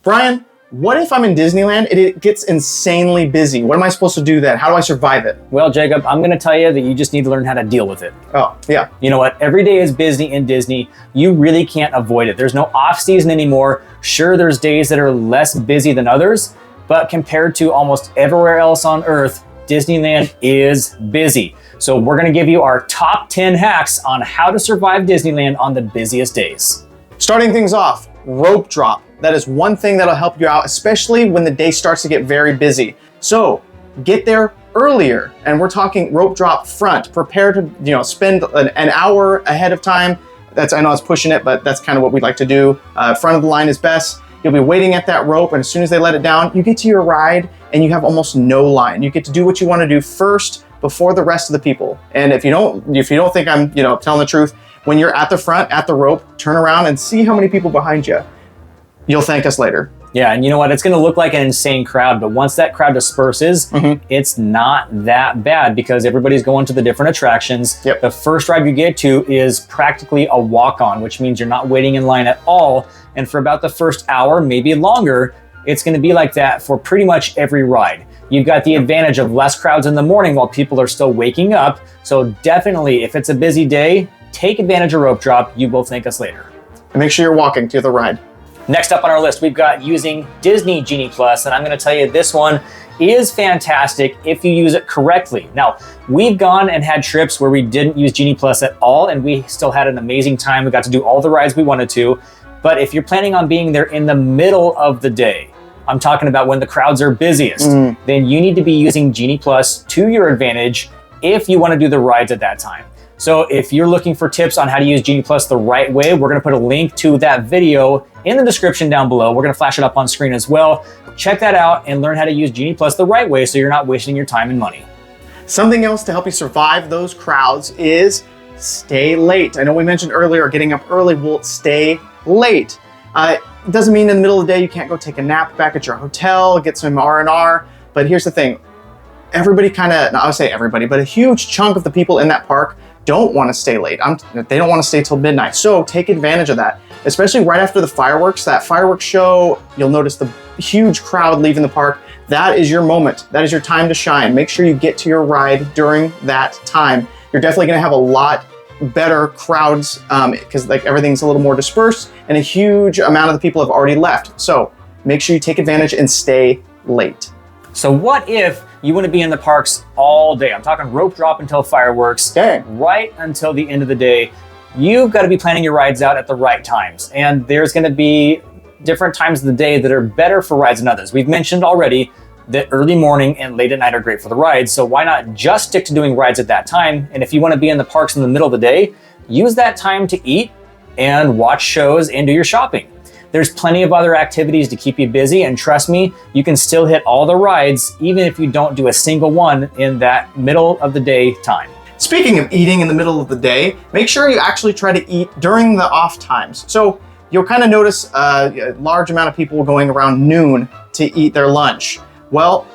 Brian, what if I'm in Disneyland and it gets insanely busy? What am I supposed to do then? How do I survive it? Well, Jacob, I'm going to tell you that you just need to learn how to deal with it. Oh, yeah. You know what? Every day is busy in Disney. You really can't avoid it. There's no off season anymore. Sure, there's days that are less busy than others, but compared to almost everywhere else on Earth, Disneyland is busy. So we're going to give you our top 10 hacks on how to survive Disneyland on the busiest days. Starting things off, rope drop. That is one thing that'll help you out, especially when the day starts to get very busy. So get there earlier, and we're talking rope drop front. Prepare to spend an hour ahead of time. I know I was pushing it, but that's kind of what we like to do. Front of the line is best. You'll be waiting at that rope, and as soon as they let it down, you get to your ride, and you have almost no line. You get to do what you want to do first before the rest of the people. And if you don't think I'm telling the truth, when you're at the front at the rope, turn around and see how many people behind you. You'll thank us later. Yeah, and you know what? It's going to look like an insane crowd, but once that crowd disperses, it's not that bad because everybody's going to the different attractions. Yep. The first ride you get to is practically a walk-on, which means you're not waiting in line at all. And for about the first hour, maybe longer, it's going to be like that for pretty much every ride. You've got the advantage of less crowds in the morning while people are still waking up. So definitely, if it's a busy day, take advantage of rope drop. You will thank us later. And make sure you're walking to the ride. Next up on our list, we've got using Disney Genie Plus, and I'm going to tell you this one is fantastic if you use it correctly. Now, we've gone and had trips where we didn't use Genie Plus at all, and we still had an amazing time. We got to do all the rides we wanted to, but if you're planning on being there in the middle of the day, I'm talking about when the crowds are busiest, then you need to be using Genie Plus to your advantage if you want to do the rides at that time. So if you're looking for tips on how to use Genie Plus the right way, we're going to put a link to that video in the description down below. We're going to flash it up on screen as well. Check that out and learn how to use Genie Plus the right way so you're not wasting your time and money. Something else to help you survive those crowds is stay late. I know we mentioned earlier getting up early will stay late. It doesn't mean in the middle of the day you can't go take a nap back at your hotel, get some R&R, but here's the thing. Everybody I would say everybody, but a huge chunk of the people in that park don't want to stay late. They don't want to stay till midnight. So take advantage of that, especially right after the fireworks. That fireworks show, you'll notice the huge crowd leaving the park. That is your moment. That is your time to shine. Make sure you get to your ride during that time. You're definitely going to have a lot better crowds because everything's a little more dispersed and a huge amount of the people have already left. So make sure you take advantage and stay late. So what if you want to be in the parks all day? I'm talking rope drop until fireworks, right until the end of the day. You've got to be planning your rides out at the right times. And there's going to be different times of the day that are better for rides than others. We've mentioned already that early morning and late at night are great for the rides. So why not just stick to doing rides at that time? And if you want to be in the parks in the middle of the day, use that time to eat and watch shows and do your shopping. There's plenty of other activities to keep you busy, and trust me, you can still hit all the rides even if you don't do a single one in that middle of the day time. Speaking of eating in the middle of the day, make sure you actually try to eat during the off times. So you'll kind of notice a large amount of people going around noon to eat their lunch. Well,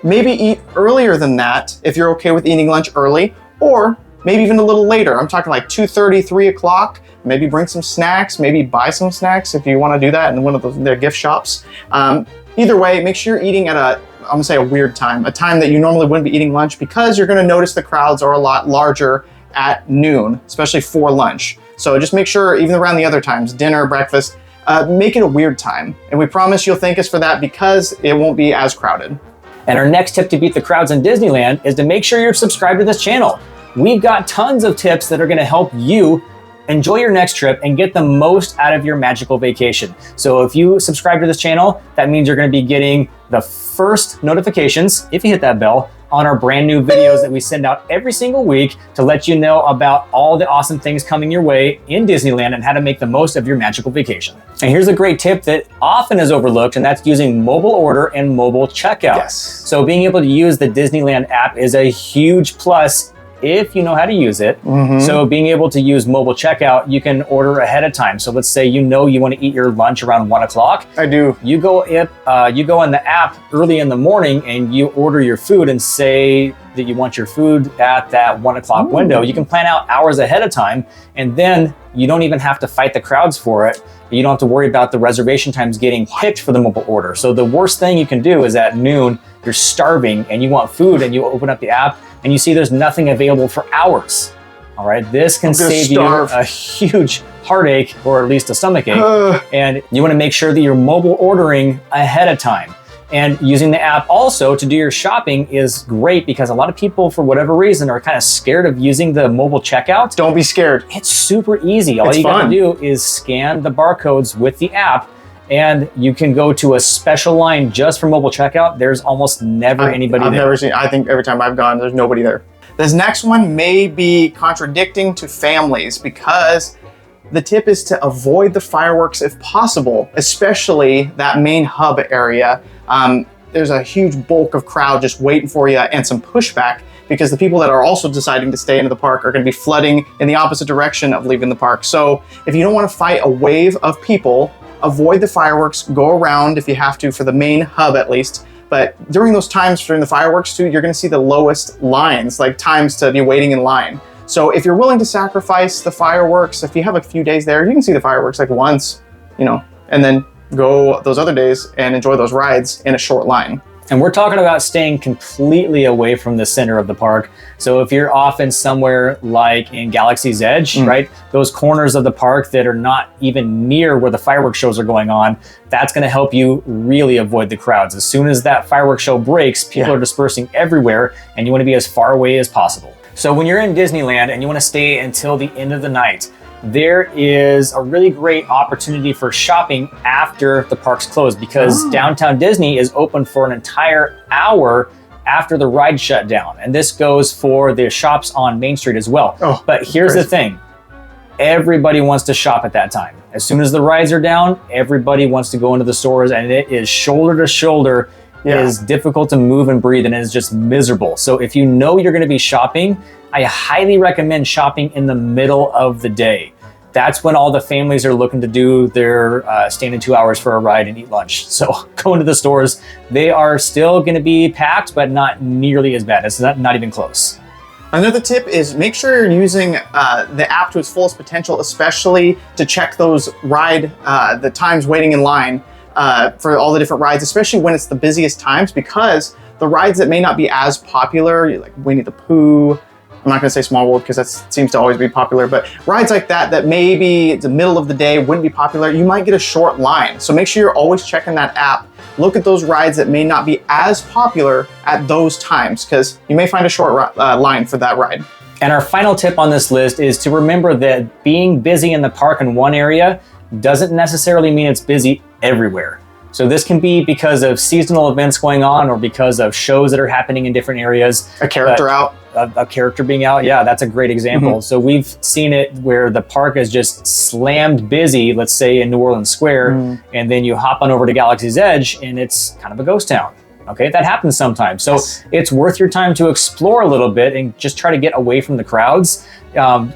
maybe eat earlier than that if you're okay with eating lunch early, or maybe even a little later. I'm talking like 2:30, 3 o'clock. Maybe bring some snacks, maybe buy some snacks if you want to do that in one of their gift shops. Either way, make sure you're eating at I'm gonna say a weird time, a time that you normally wouldn't be eating lunch, because you're gonna notice the crowds are a lot larger at noon, especially for lunch. So just make sure, even around the other times, dinner, breakfast, make it a weird time. And we promise you'll thank us for that because it won't be as crowded. And our next tip to beat the crowds in Disneyland is to make sure you're subscribed to this channel. We've got tons of tips that are going to help you enjoy your next trip and get the most out of your magical vacation. So if you subscribe to this channel, that means you're going to be getting the first notifications, if you hit that bell, on our brand new videos that we send out every single week to let you know about all the awesome things coming your way in Disneyland and how to make the most of your magical vacation. And here's a great tip that often is overlooked, and that's using mobile order and mobile checkout. Yes. So being able to use the Disneyland app is a huge plus if you know how to use it. So being able to use mobile checkout, you can order ahead of time. So let's say you want to eat your lunch around 1 o'clock. I do. You go in the app early in the morning and you order your food and say that you want your food at that 1 o'clock window. You can plan out hours ahead of time, and then you don't even have to fight the crowds for it. You don't have to worry about the reservation times getting picked for the mobile order. So the worst thing you can do is at noon, you're starving and you want food, and you open up the app and you see there's nothing available for hours. All right, this can save you a huge heartache, or at least a stomach ache. And you want to make sure that you're mobile ordering ahead of time. And using the app also to do your shopping is great, because a lot of people, for whatever reason, are kind of scared of using the mobile checkout. Don't be scared. It's super easy. All you got to do is scan the barcodes with the app, and you can go to a special line just for mobile checkout. There's almost never anybody there. I've never seen, I think every time I've gone, there's nobody there. This next one may be contradicting to families, because the tip is to avoid the fireworks if possible, especially that main hub area. There's a huge bulk of crowd just waiting for you, and some pushback, because the people that are also deciding to stay into the park are going to be flooding in the opposite direction of leaving the park. So if you don't want to fight a wave of people, avoid the fireworks, go around if you have to for the main hub at least. But during those times during the fireworks too, you're going to see the lowest lines, like times to be waiting in line. So if you're willing to sacrifice the fireworks, if you have a few days there, you can see the fireworks like once, and then go those other days and enjoy those rides in a short line. And we're talking about staying completely away from the center of the park. So if you're often somewhere like in Galaxy's Edge, right? Those corners of the park that are not even near where the fireworks shows are going on, that's going to help you really avoid the crowds. As soon as that fireworks show breaks, people are dispersing everywhere, and you want to be as far away as possible. So when you're in Disneyland and you want to stay until the end of the night, there is a really great opportunity for shopping after the parks close, because downtown Disney is open for an entire hour after the ride shut down. And this goes for the shops on Main Street as well. But here's the thing. Everybody wants to shop at that time. As soon as the rides are down, everybody wants to go into the stores, and it is shoulder to shoulder. It is difficult to move and breathe, and it is just miserable. So if you know you're going to be shopping, I highly recommend shopping in the middle of the day. That's when all the families are looking to do their stand in 2 hours for a ride and eat lunch. So go into the stores. They are still going to be packed, but not nearly as bad. It's not even close. Another tip is make sure you're using the app to its fullest potential, especially to check those the times waiting in line for all the different rides, especially when it's the busiest times, because the rides that may not be as popular, like Winnie the Pooh, I'm not going to say Small World because that seems to always be popular, but rides like that maybe the middle of the day wouldn't be popular, you might get a short line. So make sure you're always checking that app. Look at those rides that may not be as popular at those times, because you may find a short line for that ride. And our final tip on this list is to remember that being busy in the park in one area doesn't necessarily mean it's busy everywhere. So this can be because of seasonal events going on, or because of shows that are happening in different areas. A character out. A character being out. Yeah, that's a great example. So we've seen it where the park is just slammed busy, let's say in New Orleans Square, and then you hop on over to Galaxy's Edge and it's kind of a ghost town. Okay, that happens sometimes. So it's worth your time to explore a little bit and just try to get away from the crowds.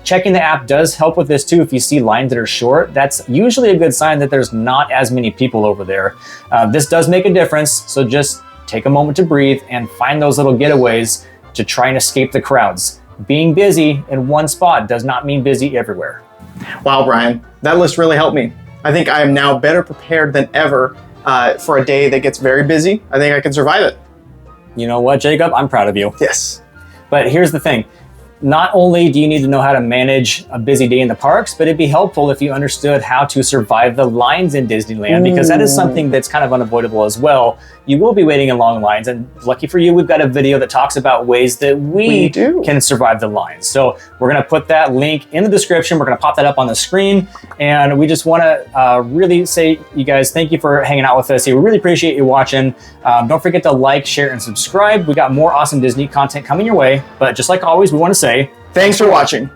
Checking the app does help with this too. If you see lines that are short, that's usually a good sign that there's not as many people over there. This does make a difference. So just take a moment to breathe and find those little getaways to try and escape the crowds. Being busy in one spot does not mean busy everywhere. Wow, Brian, that list really helped me. I think I am now better prepared than ever for a day that gets very busy. I think I can survive it. You know what, Jacob? I'm proud of you. Yes. But here's the thing. Not only do you need to know how to manage a busy day in the parks, but it'd be helpful if you understood how to survive the lines in Disneyland, because that is something that's kind of unavoidable as well. You will be waiting in long lines, and lucky for you, we've got a video that talks about ways that we can survive the lines. So we're going to put that link in the description. We're going to pop that up on the screen, and we just want to really say, you guys, thank you for hanging out with us here. We really appreciate you watching. Don't forget to like, share, and subscribe. We got more awesome Disney content coming your way, but just like always, we want to say, thanks for watching.